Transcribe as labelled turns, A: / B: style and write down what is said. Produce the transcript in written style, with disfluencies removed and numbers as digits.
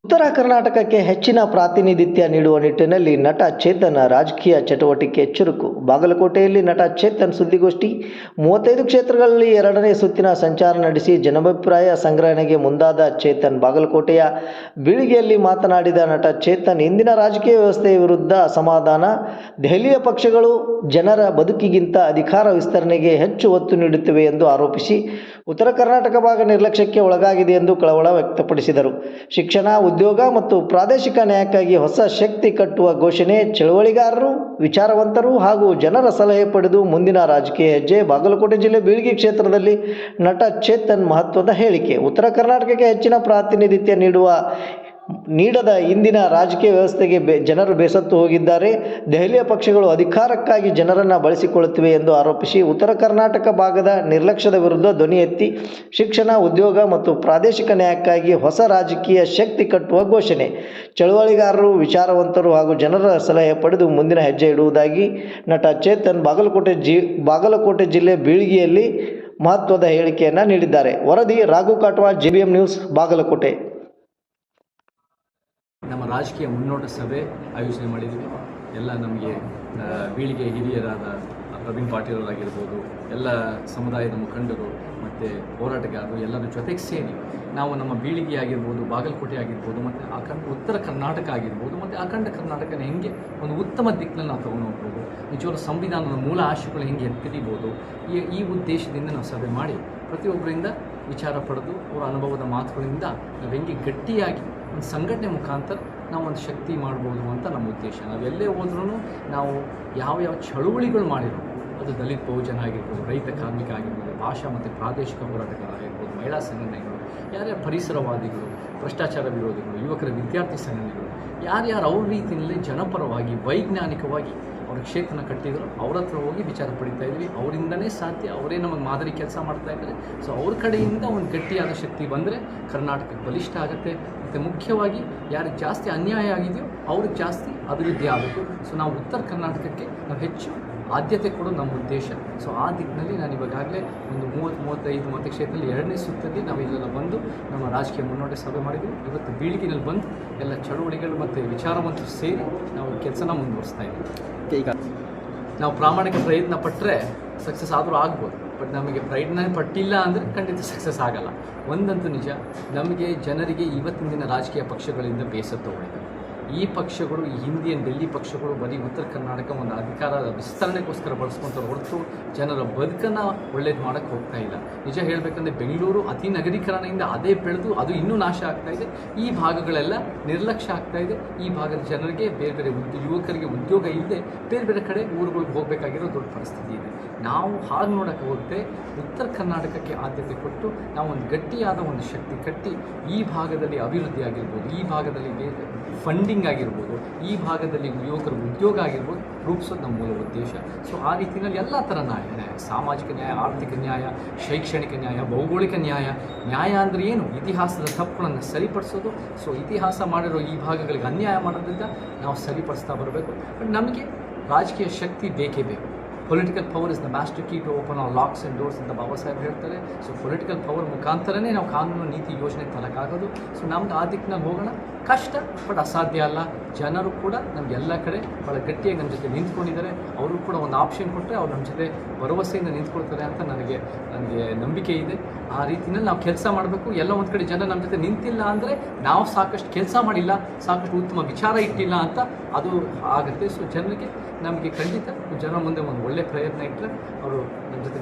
A: ಉತ್ತರ ಕರ್ನಾಟಕಕ್ಕೆ ಹೆಚ್ಚಿನ ಪ್ರಾತಿನಿಧಿತ್ಯ ನೀಡುವ ನಿಟ್ಟಿನಲ್ಲಿ ನಟ ಚೇತನ್ ರಾಜಕೀಯ ಚಟುವಟಿಕೆ ಚುರುಕು. ಬಾಗಲಕೋಟೆಯಲ್ಲಿ ನಟ ಚೇತನ್ ಸುದ್ದಿಗೋಷ್ಠಿ. 35 ಕ್ಷೇತ್ರಗಳಲ್ಲಿ 2ನೇ ಸುತ್ತಿನ ಸಂಚಾರ ನಡೆಸಿ ಜನಾಭಿಪ್ರಾಯ ಸಂಗ್ರಹಣೆಗೆ ಮುಂದಾದ ಚೇತನ್. ಬಾಗಲಕೋಟೆಯ ಬೀಳಿಗೆಯಲ್ಲಿ ಮಾತನಾಡಿದ ನಟ ಚೇತನ್, ಇಂದಿನ ರಾಜಕೀಯ ವ್ಯವಸ್ಥೆಯ ವಿರುದ್ಧ ಅಸಮಾಧಾನ. ದೆಹಲಿಯ ಪಕ್ಷಗಳು ಜನರ ಬದುಕಿಗಿಂತ ಅಧಿಕಾರ ವಿಸ್ತರಣೆಗೆ ಹೆಚ್ಚು ಒತ್ತು ನೀಡುತ್ತಿವೆ ಎಂದು ಆರೋಪಿಸಿ ಉತ್ತರ ಕರ್ನಾಟಕ ಭಾಗ ನಿರ್ಲಕ್ಷ್ಯಕ್ಕೆ ಒಳಗಾಗಿದೆ ಎಂದು ಕಳವಳ ವ್ಯಕ್ತಪಡಿಸಿದರು. ಶಿಕ್ಷಣ, ಉದ್ಯೋಗ ಮತ್ತು ಪ್ರಾದೇಶಿಕ ನ್ಯಾಯಕ್ಕಾಗಿ ಹೊಸ ಶಕ್ತಿ ಕಟ್ಟುವ ಘೋಷಣೆ. ಚಳವಳಿಗಾರರು, ವಿಚಾರವಂತರು ಹಾಗೂ ಜನರ ಸಲಹೆ ಪಡೆದು ಮುಂದಿನ ರಾಜಕೀಯ ಹೆಜ್ಜೆ. ಬಾಗಲಕೋಟೆ ಜಿಲ್ಲೆ ಬೀಳಿಗೆ ಕ್ಷೇತ್ರದಲ್ಲಿ ನಟ ಚೇತನ್ ಮಹತ್ವದ ಹೇಳಿಕೆ. ಉತ್ತರ ಕರ್ನಾಟಕಕ್ಕೆ ಹೆಚ್ಚಿನ ಪ್ರಾತಿನಿಧಿತ್ಯ ನೀಡದ ಇಂದಿನ ರಾಜಕೀಯ ವ್ಯವಸ್ಥೆಗೆ ಜನರು ಬೇಸತ್ತು ಹೋಗಿದ್ದಾರೆ. ದೆಹಲಿಯ ಪಕ್ಷಗಳು ಅಧಿಕಾರಕ್ಕಾಗಿ ಜನರನ್ನು ಬಳಸಿಕೊಳ್ಳುತ್ತಿವೆ ಎಂದು ಆರೋಪಿಸಿ ಉತ್ತರ ಕರ್ನಾಟಕ ಭಾಗದ ನಿರ್ಲಕ್ಷ್ಯದ ವಿರುದ್ಧ ಧ್ವನಿ ಎತ್ತಿ ಶಿಕ್ಷಣ, ಉದ್ಯೋಗ ಮತ್ತು ಪ್ರಾದೇಶಿಕ ನ್ಯಾಯಕ್ಕಾಗಿ ಹೊಸ ರಾಜಕೀಯ ಶಕ್ತಿ ಕಟ್ಟುವ ಘೋಷಣೆ. ಚಳವಳಿಗಾರರು, ವಿಚಾರವಂತರು ಹಾಗೂ ಜನರ ಸಲಹೆ ಪಡೆದು ಮುಂದಿನ ಹೆಜ್ಜೆ ಇಡುವುದಾಗಿ ನಟ ಚೇತನ್ ಬಾಗಲಕೋಟೆ ಜಿಲ್ಲೆ ಬೀಳಿಗೆಯಲ್ಲಿ ಮಹತ್ವದ ಹೇಳಿಕೆಯನ್ನು ನೀಡಿದ್ದಾರೆ. ವರದಿ ರಾಘು ಕಾಟ್ವಾಳ್, JBM ನ್ಯೂಸ್, ಬಾಗಲಕೋಟೆ.
B: ನಮ್ಮ ರಾಜಕೀಯ ಮುನ್ನೋಟ ಸಭೆ ಆಯೋಜನೆ ಮಾಡಿದ್ವಿ. ಎಲ್ಲ ನಮಗೆ ಬೀಳಿಗೆ ಹಿರಿಯರಾದ ಪ್ರವೀಣ್ ಪಾಟೀಲ್ ಅವರಾಗಿರ್ಬೋದು, ಎಲ್ಲ ಸಮುದಾಯದ ಮುಖಂಡರು ಮತ್ತು ಹೋರಾಟಗಾರರು ಎಲ್ಲರ ಜೊತೆಗೆ ಸೇರಿ ನಾವು ನಮ್ಮ ಬೀಳಿಗೆ ಆಗಿರ್ಬೋದು, ಬಾಗಲಕೋಟೆ ಆಗಿರ್ಬೋದು ಮತ್ತು ಉತ್ತರ ಕರ್ನಾಟಕ ಆಗಿರ್ಬೋದು ಮತ್ತು ಅಖಂಡ ಕರ್ನಾಟಕನ ಹೆಂಗೆ ಒಂದು ಉತ್ತಮ ದಿಕ್ಕಿನಲ್ಲಿ ನಾವು ತೊಗೊಂಡು ಹೋಗ್ಬೋದು, ನಿಜವಾಗ್ಲೂ ಸಂವಿಧಾನದ ಮೂಲ ಆಶಯಗಳು ಹೆಂಗೆ ಎತ್ತಿಡಿಬೋದು, ಈ ಉದ್ದೇಶದಿಂದ ನಾವು ಸಭೆ ಮಾಡಿ ಪ್ರತಿಯೊಬ್ಬರಿಂದ ವಿಚಾರ ಪಡೆದು ಅವರ ಅನುಭವದ ಮಾತುಗಳಿಂದ ನಾವು ಹೆಂಗೆ ಗಟ್ಟಿಯಾಗಿ ಒಂದು ಸಂಘಟನೆ ಮುಖಾಂತರ ನಾವು ಒಂದು ಶಕ್ತಿ ಮಾಡ್ಬೋದು ಅಂತ ನಮ್ಮ ಉದ್ದೇಶ. ನಾವೆಲ್ಲೇ ಹೋದ್ರೂ ನಾವು ಯಾವ ಚಳುವಳಿಗಳು ಮಾಡಿರೋ, ಅದು ದಲಿತ ಬಹುಜನ ಆಗಿರ್ಬೋದು, ರೈತ ಕಾರ್ಮಿಕ ಆಗಿರ್ಬೋದು, ಭಾಷಾ ಮತ್ತು ಪ್ರಾದೇಶಿಕ ಹೋರಾಟಗಾರರಾಗಿರ್ಬೋದು, ಮಹಿಳಾ ಸಂಘಟನೆಗಳು, ಯಾರ್ಯಾರು ಪರಿಸರವಾದಿಗಳು, ಭ್ರಷ್ಟಾಚಾರ ವಿರೋಧಿಗಳು, ಯುವಕರ ವಿದ್ಯಾರ್ಥಿ ಸಂಘಟನೆಗಳು, ಯಾರ್ಯಾರು ಅವ್ರ ರೀತಿಯಲ್ಲಿ ಜನಪರವಾಗಿ ವೈಜ್ಞಾನಿಕವಾಗಿ ಅವ್ರ ಕ್ಷೇತ್ರನ ಕಟ್ಟಿದ್ರು ಅವ್ರ ಹತ್ರ ಹೋಗಿ ವಿಚಾರ ಪಡಿತಾ ಇದ್ವಿ. ಅವರಿಂದನೇ ಸಾಧ್ಯ, ಅವರೇ ನಮಗೆ ಮಾದರಿ ಕೆಲಸ ಮಾಡ್ತಾ ಇದ್ದಾರೆ. ಸೊ ಅವ್ರ ಕಡೆಯಿಂದ ಒಂದು ಗಟ್ಟಿಯಾದ ಶಕ್ತಿ ಬಂದರೆ ಕರ್ನಾಟಕಕ್ಕೆ ಬಲಿಷ್ಠ ಆಗುತ್ತೆ. ಮತ್ತು ಮುಖ್ಯವಾಗಿ ಯಾರಿಗೆ ಜಾಸ್ತಿ ಅನ್ಯಾಯ ಆಗಿದೆಯೋ ಅವ್ರಿಗೆ ಜಾಸ್ತಿ ಅಭಿವೃದ್ಧಿ ಆಗಬೇಕು. ಸೊ ನಾವು ಉತ್ತರ ಕರ್ನಾಟಕಕ್ಕೆ ನಾವು ಹೆಚ್ಚು ಆದ್ಯತೆ ಕೊಡೋದು ನಮ್ಮ ಉದ್ದೇಶ. ಸೊ ಆ ದಿಕ್ಕಿನಲ್ಲಿ ನಾನು ಇವಾಗಲೇ ಒಂದು 30-35 ಕ್ಷೇತ್ರದಲ್ಲಿ 2ನೇ ಸುತ್ತಲ್ಲಿ ನಾವು ಇಲ್ಲೆಲ್ಲ ಬಂದು ನಮ್ಮ ರಾಜಕೀಯ ಮುನ್ನೋಟ ಸಭೆ ಮಾಡಿದ್ವಿ. ಇವತ್ತು ಬೀಳಿಗೆನಲ್ಲಿ ಬಂದು ಎಲ್ಲ ಚಳುವಳಿಗಳು ಮತ್ತು ವಿಚಾರವಂತರು ಸೇರಿ ನಾವು ಕೆಲಸನ ಮುಂದುವರಿಸ್ತಾ ಇದ್ದೀವಿ. ಈಗ ನಾವು ಪ್ರಾಮಾಣಿಕ ಪ್ರಯತ್ನ ಪಟ್ಟರೆ ಸಕ್ಸಸ್ ಆದರೂ ಆಗ್ಬೋದು, ಬಟ್ ನಮಗೆ ಪ್ರಯತ್ನ ಪಟ್ಟಿಲ್ಲ ಅಂದರೆ ಖಂಡಿತ ಸಕ್ಸಸ್ ಆಗಲ್ಲ. ಒಂದಂತೂ ನಿಜ, ನಮಗೆ ಜನರಿಗೆ ಇವತ್ತಿನ ದಿನ ರಾಜಕೀಯ ಪಕ್ಷಗಳಿಂದ ಬೇಸತ್ತು ಹೋಗಿದೆ. ಈ ಪಕ್ಷಗಳು, ಈ ಡೆಲ್ಲಿ ಪಕ್ಷಗಳು ಬರೀ ಉತ್ತರ ಕರ್ನಾಟಕ ಒಂದು ಅಧಿಕಾರ ವಿಸ್ತರಣೆಗೋಸ್ಕರ ಬಳಸ್ಕೊತಾರೆ ಹೊರತು ಜನರ ಬದುಕನ್ನು ಒಳ್ಳೇದು ಮಾಡೋಕ್ಕೆ ಹೋಗ್ತಾ ಇಲ್ಲ. ನಿಜ ಹೇಳಬೇಕಂದ್ರೆ ಬೆಂಗಳೂರು ಅತಿ ನಗರೀಕರಣದಿಂದ ಅದೇ ಬೆಳೆದು ಅದು ಇನ್ನೂ ನಾಶ ಆಗ್ತಾ ಇದೆ. ಈ ಭಾಗಗಳೆಲ್ಲ ನಿರ್ಲಕ್ಷ್ಯ ಆಗ್ತಾ ಇದೆ. ಈ ಭಾಗದ ಜನರಿಗೆ ಬೇರೆ ಬೇರೆ ಯುವಕರಿಗೆ ಉದ್ಯೋಗ ಇಲ್ಲದೆ ಬೇರೆ ಬೇರೆ ಕಡೆ ಊರುಗಳಿಗೆ ಹೋಗಬೇಕಾಗಿರೋ ದೊಡ್ಡ ಪರಿಸ್ಥಿತಿ ಇದೆ. ನಾವು ಹಾಗೆ ನೋಡೋಕ್ಕೆ ಹೋಗುತ್ತೆ ಉತ್ತರ ಕರ್ನಾಟಕಕ್ಕೆ ಆದ್ಯತೆ ಕೊಟ್ಟು ನಾವು ಒಂದು ಗಟ್ಟಿಯಾದ ಒಂದು ಶಕ್ತಿ ಕಟ್ಟಿ ಈ ಭಾಗದಲ್ಲಿ ಅಭಿವೃದ್ಧಿ ಆಗಿರ್ಬೋದು, ಈ ಭಾಗದಲ್ಲಿ ಫಂಡಿಂಗ್ ಆಗಿರ್ಬೋದು, ಈ ಭಾಗದಲ್ಲಿ ಯುವಕರ ಉದ್ಯೋಗ ಆಗಿರ್ಬೋದು ರೂಪಿಸೋದು ನಮ್ಮ ಮೂಲ ಉದ್ದೇಶ. ಸೊ ಆ ರೀತಿಯಲ್ಲಿ ಎಲ್ಲ ಥರ ನ್ಯಾಯ, ಸಾಮಾಜಿಕ ನ್ಯಾಯ, ಆರ್ಥಿಕ ನ್ಯಾಯ, ಶೈಕ್ಷಣಿಕ ನ್ಯಾಯ, ಭೌಗೋಳಿಕ ನ್ಯಾಯ ಅಂದರೆ ಏನು, ಇತಿಹಾಸದ ತಪ್ಪುಗಳನ್ನು ಸರಿಪಡಿಸೋದು. ಸೊ ಇತಿಹಾಸ ಮಾಡಿರೋ ಈ ಭಾಗಗಳಿಗೆ ಅನ್ಯಾಯ ಮಾಡೋದ್ರಿಂದ ನಾವು ಸರಿಪಡಿಸ್ತಾ ಬರಬೇಕು. ಬಟ್ ನಮಗೆ ರಾಜಕೀಯ ಶಕ್ತಿ ಬೇಕೇ ಬೇಕು. Political power is the master key to open all locks and doors ಅಂತ ಬಾಬಾ ಸಾಹೇಬ್ ಹೇಳ್ತಾರೆ. ಸೊ ಪೊಲಿಟಿಕಲ್ ಪವರ್ ಮುಖಾಂತರನೇ ನಾವು ಕಾನೂನು ನೀತಿ ಯೋಜನೆ ತರಕ್ಕಾಗೋದು. ಸೊ ನಮ್ಗೆ ಆ ದಿಕ್ಕಿನಲ್ಲಿ ಹೋಗೋಣ. ಕಷ್ಟ, ಬಟ್ ಅಸಾಧ್ಯ ಅಲ್ಲ. ಜನರು ಕೂಡ ನಮಗೆಲ್ಲ ಕಡೆ ಭಾಳ ಗಟ್ಟಿಯಾಗಿ ನಮ್ಮ ಜೊತೆ ನಿಂತ್ಕೊಂಡಿದ್ದಾರೆ. ಅವರು ಕೂಡ ಒಂದು ಆಪ್ಷನ್ ಕೊಟ್ಟರೆ ಅವ್ರು ನಮ್ಮ ಜೊತೆ ಭರವಸೆಯಿಂದ ನಿಂತ್ಕೊಳ್ತಾರೆ ಅಂತ ನನಗೆ ನಂಬಿಕೆ ಇದೆ. ಆ ರೀತಿಯಲ್ಲಿ ನಾವು ಕೆಲಸ ಮಾಡಬೇಕು. ಎಲ್ಲ ಒಂದು ಕಡೆ ಜನ ನಮ್ಮ ಜೊತೆ ನಿಂತಿಲ್ಲ ಅಂದರೆ ನಾವು ಸಾಕಷ್ಟು ಕೆಲಸ ಮಾಡಿಲ್ಲ, ಸಾಕಷ್ಟು ಉತ್ತಮ ವಿಚಾರ ಇಟ್ಟಿಲ್ಲ ಅಂತ ಅದು ಆಗುತ್ತೆ. ಸೊ ಜನರಿಗೆ ನಮಗೆ ಖಂಡಿತ ಜನ ಮುಂದೆ ಒಂದು ಒಳ್ಳೆಯ ಪ್ರಯತ್ನ ಇಟ್ಟರೆ ಅವರು ನಮ್ಮ ಜೊತೆ